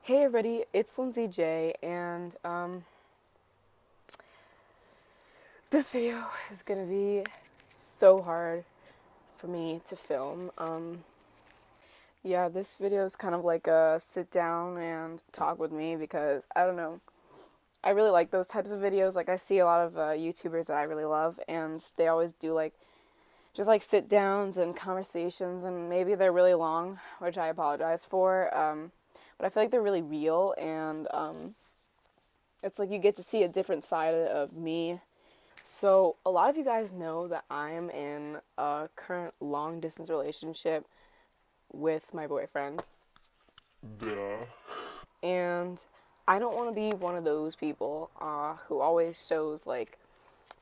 Hey everybody, it's Lindsay J, and this video is gonna be so hard for me to film. Yeah, this video is kind of like a sit down and talk with me because I don't know. I really like those types of videos. Like I see a lot of YouTubers that I really love, and they always do like just like sit downs and conversations, and maybe they're really long, which I apologize for. But I feel like they're really real, and it's like you get to see a different side of me. So, a lot of you guys know that I'm in a current long distance relationship with my boyfriend. Yeah. And I don't want to be one of those people who always shows like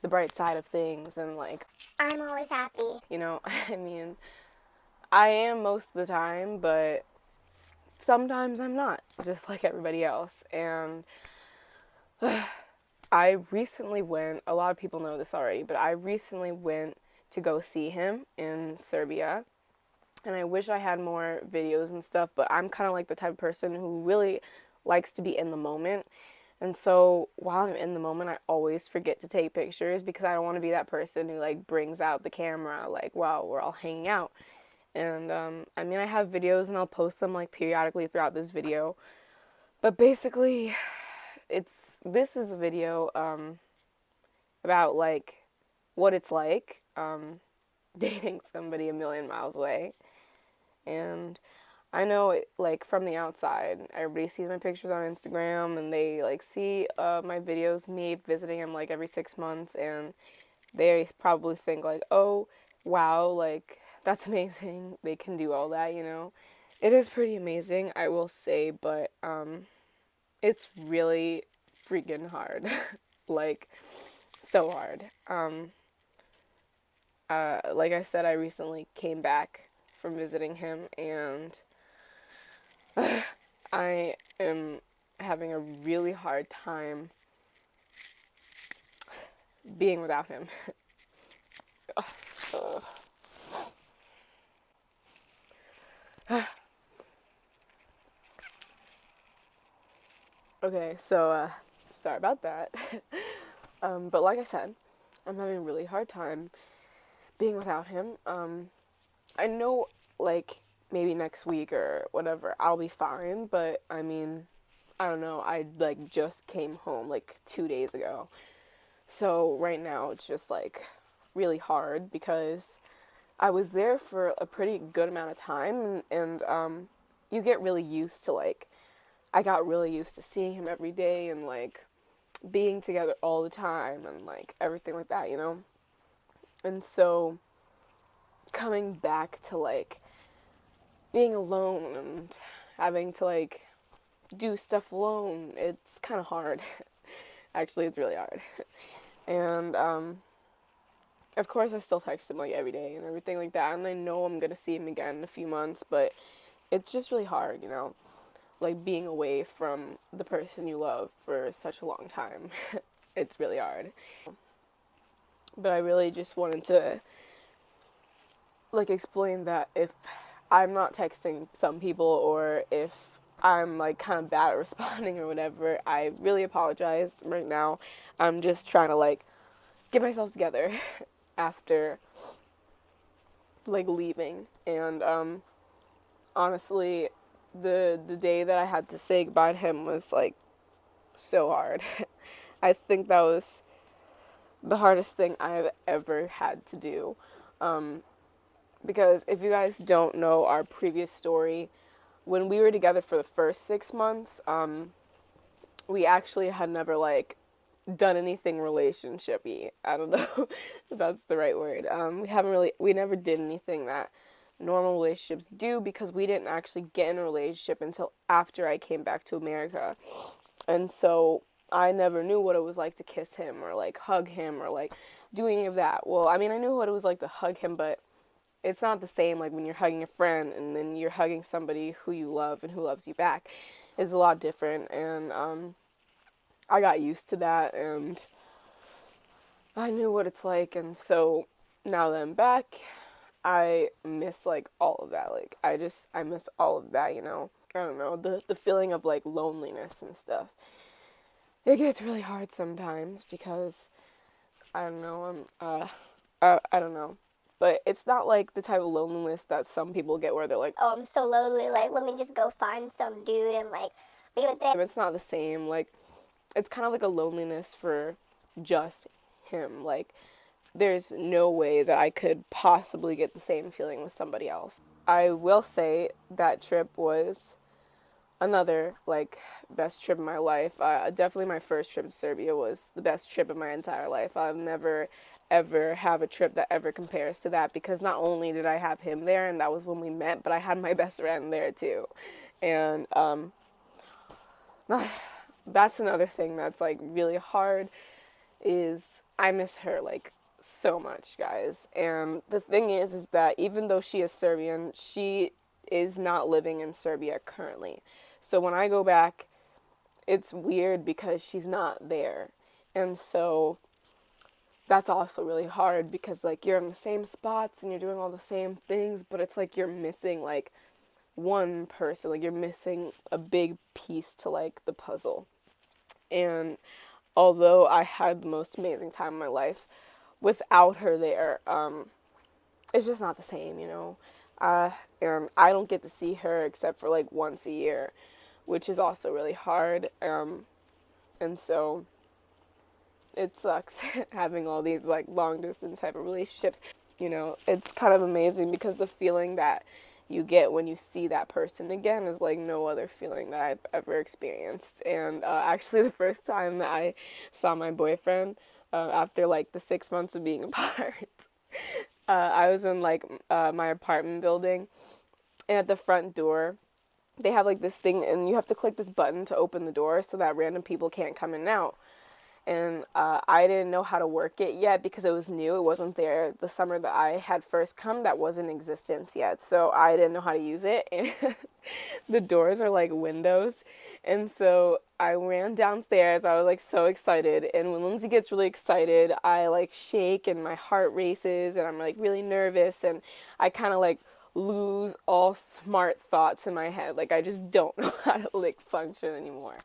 the bright side of things and like, I'm always happy. I mean, I am most of the time, but sometimes I'm not, just like everybody else. And I recently went, a lot of people know this already, but I recently went to go see him in Serbia. And I wish I had more videos and stuff, but I'm kind of like the type of person who really likes to be in the moment. And so while I'm in the moment, I always forget to take pictures because I don't want to be that person who like brings out the camera like while we're all hanging out. And I mean, I have videos and I'll post them like periodically throughout this video. But basically, this is a video about like what it's like dating somebody a million miles away. And I know it, like from the outside, everybody sees my pictures on Instagram and they like see my videos, me visiting him like every 6 months, and they probably think like, oh, wow, like that's amazing. They can do all that. It is pretty amazing, I will say, but it's really freaking hard. Like so hard. Like I said, I recently came back from visiting him, and I am having a really hard time being without him. Okay, so sorry about that. But like I said, I'm having a really hard time being without him. I know, like, maybe next week or whatever, I'll be fine, but I mean, I don't know. I like just came home like 2 days ago. So right now it's just like really hard because I was there for a pretty good amount of time, and you get really used to like I got really used to seeing him every day and like being together all the time and like everything like that. And so coming back to like being alone and having to like do stuff alone, it's kind of hard. Actually, it's really hard. And of course, I still text him like every day and everything like that. And I know I'm gonna see him again in a few months, but it's just really hard. Like being away from the person you love for such a long time. It's really hard. But I really just wanted to like explain that if I'm not texting some people or if I'm like kind of bad at responding or whatever, I really apologize right now. I'm just trying to like get myself together after like leaving. And honestly, the day that I had to say goodbye to him was like so hard. I think that was the hardest thing I've ever had to do. Because if you guys don't know our previous story, when we were together for the first 6 months, we actually had never like done anything relationshipy. I don't know if that's the right word. We never did anything that normal relationships do because we didn't actually get in a relationship until after I came back to America. And so I never knew what it was like to kiss him or like hug him or like do any of that. Well, I mean, I knew what it was like to hug him, but it's not the same like when you're hugging a friend and then you're hugging somebody who you love and who loves you back. It's a lot different, and I got used to that, and I knew what it's like, and so now that I'm back, I miss like all of that. Like I miss all of that. I don't know, the feeling of like loneliness and stuff. It gets really hard sometimes because I don't know, I don't know. But it's not like the type of loneliness that some people get where they're like, Oh, I'm so lonely. Like, let me just go find some dude and like be with them. it's not the same. Like, it's kind of like a loneliness for just him. Like, there's no way that I could possibly get the same feeling with somebody else. I will say that trip was another like best trip of my life. Definitely my first trip to Serbia was the best trip of my entire life. I'll never ever have a trip that ever compares to that because not only did I have him there and that was when we met, but I had my best friend there too. And that's another thing that's like really hard is I miss her like so much, guys. And the thing is that even though she is Serbian, she is not living in Serbia currently. So when I go back, it's weird because she's not there. And so that's also really hard because like you're in the same spots and you're doing all the same things, but it's like you're missing like one person, like you're missing a big piece to like the puzzle. And although I had the most amazing time of my life, without her there, it's just not the same, you know. And I don't get to see her except for like once a year, which is also really hard. And so it sucks having all these like long distance type of relationships. You know, it's kind of amazing because the feeling that you get when you see that person again is like no other feeling that I've ever experienced. And actually, the first time that I saw my boyfriend after like the 6 months of being apart, I was in like my apartment building, and at the front door, they have like this thing, and you have to click this button to open the door so that random people can't come in and out. And I didn't know how to work it yet because it was new. It wasn't there the summer that I had first come. That wasn't in existence yet, so I didn't know how to use it. And the doors are like windows, and so I ran downstairs. I was like so excited, and when Lindsay gets really excited, I like shake and my heart races, and I'm like really nervous, and I kind of like lose all smart thoughts in my head. Like I just don't know how to like function anymore.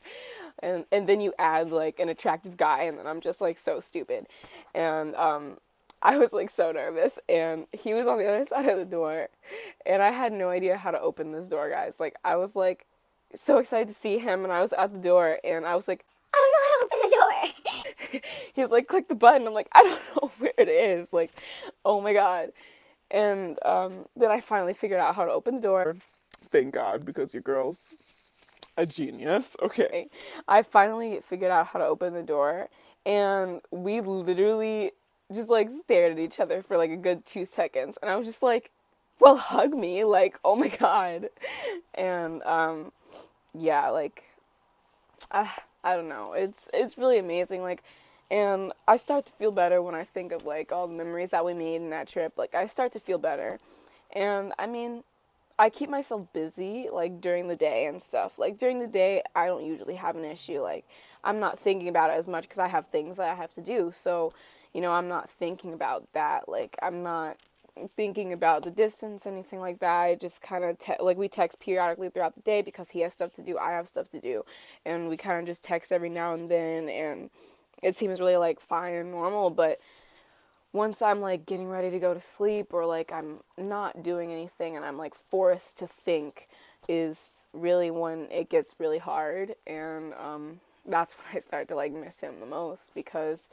And then you add like an attractive guy, and then I'm just like so stupid. And I was like so nervous, and he was on the other side of the door, and I had no idea how to open this door, guys. Like I was like so excited to see him, and I was at the door, and I was like, I don't know how to open the door. he's like, click the button. I'm like, I don't know where it is. Like, oh my god. And then I finally figured out how to open the door. Thank God, because your girl's a genius. Okay. I finally figured out how to open the door, and we literally just like stared at each other for like a good 2 seconds. And I was just like, well, hug me. Like, oh my God. And yeah, like, I don't know. It's really amazing. Like, and I start to feel better when I think of like all the memories that we made in that trip. Like, I start to feel better. And I mean, I keep myself busy like during the day and stuff. Like during the day, I don't usually have an issue. Like I'm not thinking about it as much because I have things that I have to do. So, you know, I'm not thinking about that. Like I'm not thinking about the distance, anything like that. I just kind of like we text periodically throughout the day because he has stuff to do, I have stuff to do, and we kind of just text every now and then, and it seems really like fine and normal. But once I'm like getting ready to go to sleep or like I'm not doing anything and I'm like forced to think is really when it gets really hard. And that's when I start to like miss him the most because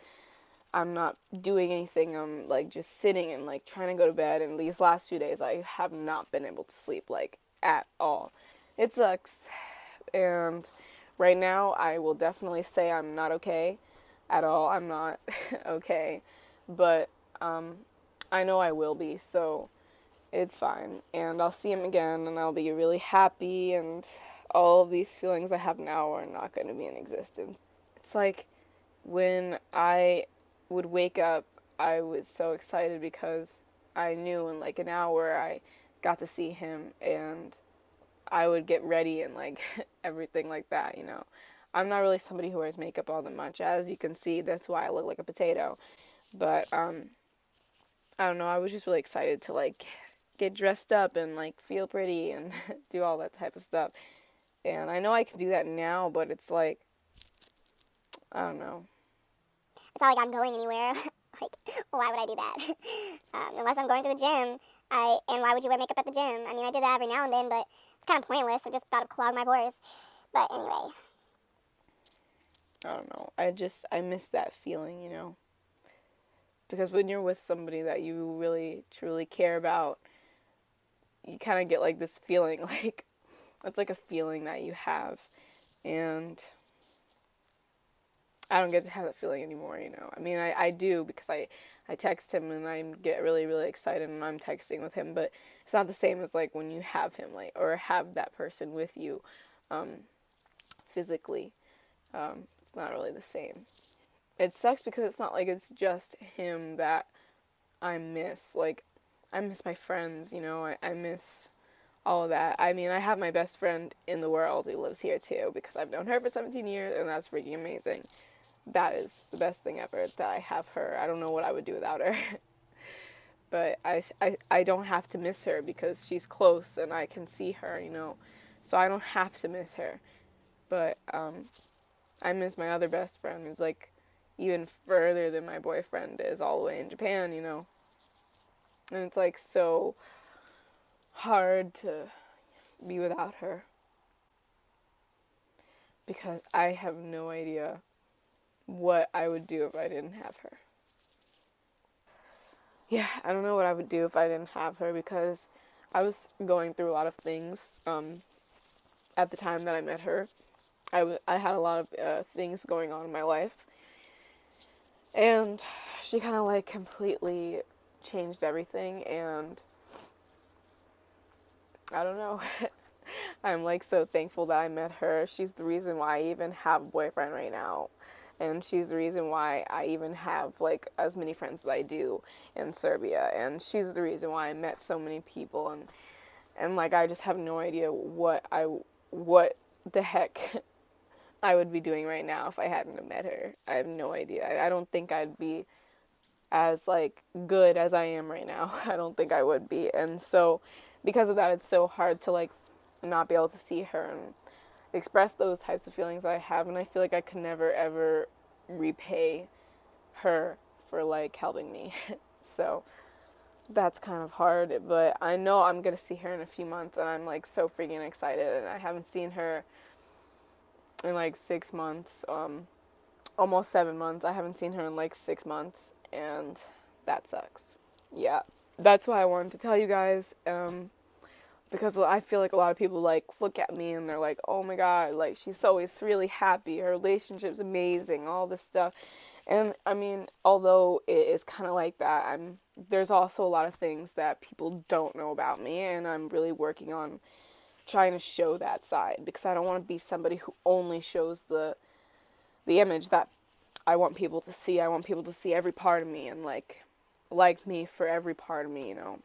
I'm not doing anything. I'm like just sitting and like trying to go to bed. And these last few days I have not been able to sleep like at all. It sucks. And right now I will definitely say I'm not okay at all. I'm not okay. But I know I will be, so it's fine. And I'll see him again, and I'll be really happy, and all of these feelings I have now are not going to be in existence. It's like when I would wake up, I was so excited because I knew in like an hour I got to see him, and I would get ready and like everything like that, you know. I'm not really somebody who wears makeup all that much. As you can see, that's why I look like a potato. But I don't know, I was just really excited to like get dressed up and like feel pretty and do all that type of stuff. And I know I can do that now, but it's like, I don't know. It's not like I'm going anywhere. Like, why would I do that? Unless I'm going to the gym. And why would you wear makeup at the gym? I mean, I did that every now and then, but it's kind of pointless. I just thought it clogged my pores. But anyway. I don't know. I miss that feeling, you know? Because when you're with somebody that you really, truly care about, you kind of get like this feeling, like, it's like a feeling that you have. And I don't get to have that feeling anymore, you know? I mean, I do because I text him and I get really, really excited when I'm texting with him, but it's not the same as like when you have him, like, or have that person with you physically. It's not really the same. It sucks because it's not like it's just him that I miss. Like, I miss my friends, you know, I miss all of that. I mean, I have my best friend in the world who lives here too because I've known her for 17 years and that's freaking amazing. That is the best thing ever that I have her. I don't know what I would do without her. But I don't have to miss her because she's close and I can see her, you know. So I don't have to miss her. But I miss my other best friend who's like even further than my boyfriend is, all the way in Japan, you know. And it's like so hard to be without her because I have no idea what I would do if I didn't have her. Yeah, I don't know what I would do if I didn't have her because I was going through a lot of things at the time that I met her. I had a lot of things going on in my life, and she kind of like completely changed everything, and I don't know. I'm like so thankful that I met her. She's the reason why I even have a boyfriend right now. And she's the reason why I even have like as many friends as I do in Serbia. And she's the reason why I met so many people, and like I just have no idea what the heck I would be doing right now if I hadn't have met her. I have no idea. I don't think I'd be as like good as I am right now. I don't think I would be. And so because of that, it's so hard to like not be able to see her and express those types of feelings I have, and I feel like I could never ever repay her for like helping me. So that's kind of hard, but I know I'm going to see her in a few months and I'm like so freaking excited, and I haven't seen her in like 6 months, almost 7 months. I haven't seen her in like 6 months, and that sucks. Yeah, that's why I wanted to tell you guys, because I feel like a lot of people like look at me and they're like, oh my god, like she's always really happy, her relationship's amazing, all this stuff. And I mean, although it is kind of like that, there's also a lot of things that people don't know about me, and I'm really working on trying to show that side because I don't want to be somebody who only shows the image that I want people to see. I want people to see every part of me and like me for every part of me, you know.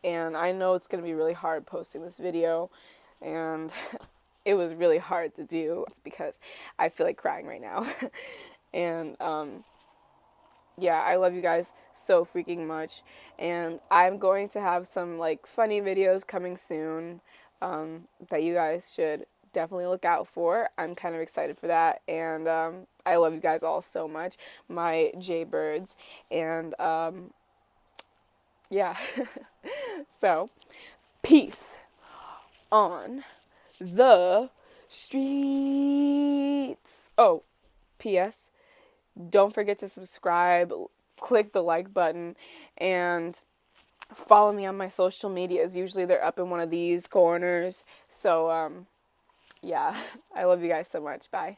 And I know it's going to be really hard posting this video, and it was really hard to do. It's because I feel like crying right now. And yeah, I love you guys so freaking much, and I'm going to have some like funny videos coming soon that you guys should definitely look out for. I'm kind of excited for that, and I love you guys all so much, my Jaybirds, and yeah. So, peace on the streets. Oh, P.S. Don't forget to subscribe, click the like button, and follow me on my social medias. Usually they're up in one of these corners. So, yeah, I love you guys so much. Bye.